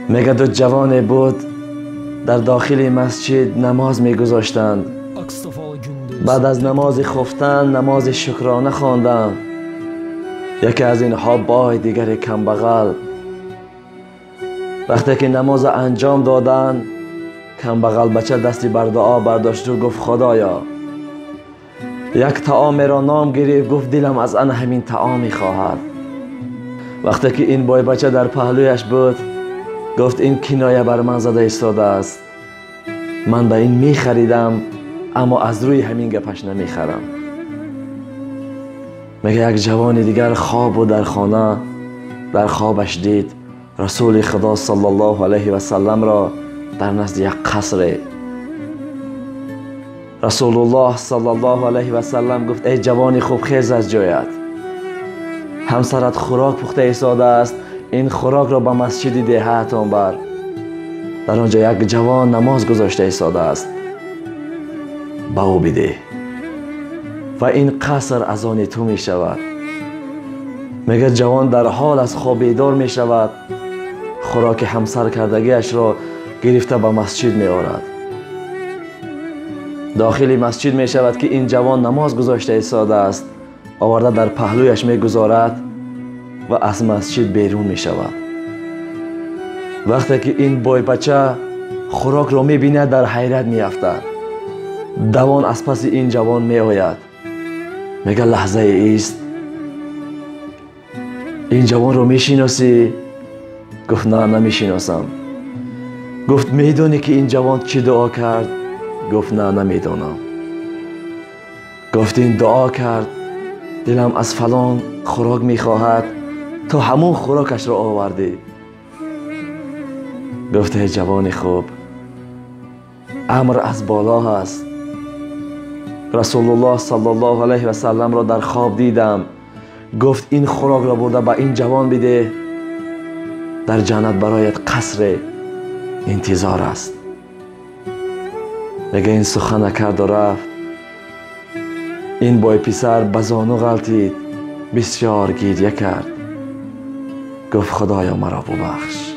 میگه دو جوان بود در داخل مسجد نماز میگذاشتند. بعد از نماز خفتن نماز شکرانه خواندند. یکی از اینها بای، دیگری کمبغل. وقتی که نماز انجام دادن، کمبغل بچه دستی بر دعا برداشت و گفت خدایا یک طعام را نام گرفت، گفت دلم از آن همین طعام می‌خواهد. وقتی که این بای بچه در پهلویش بود، گفت این کنایه بر من زده ایستاده است، من به این میخریدم اما از روی همین گپش نمیخرم. میگه یک جوان دیگر خواب بود در خانه. در خوابش دید رسول خدا صلی الله علیه و سلم را در نزد یک قصر. رسول الله صلی الله علیه و سلم گفت ای جوانی خوب، خیز از جایت، همسرت خوراک پخته ایستاده است، این خوراک را به مسجد دهه‌تان بر. در آنجا یک جوان نماز گذاشته ایستاده است، به او بده و این قصر از آن تو می شود. میگه جوان در حال از خواب بیدار می شود، خوراک همسر کردگیش را گرفته به مسجد می آورد. داخل مسجد می شود که این جوان نماز گذاشته ایستاده است، آورده در پهلویش می گذارد و از مسجد بیرون می شود. وقتی که این بای بچه خوراک را می بیند در حیرت می افتد. دوان از پس این جوان می آید، میگه لحظه ایست، این جوان رو می شناسی؟ گفت نه نمی شناسم. گفت میدونی که این جوان چی دعا کرد؟ گفت نه نمیدونم. گفت این دعا کرد دلم از فلان خوراک میخواهد، تو همون خوراکش رو آوردی. گفت ای جوان خوب، امر از بالا هست. رسول الله صلی الله علیه و سلم را در خواب دیدم، گفت این خوراک را برده به این جوان بده، در جنت برایت قصر انتظار است. میگه این سخن کرد و رفت. این بای پسر به زانو غلطید، بسیار گریه کرد، گفت خدایا مرا ببخش.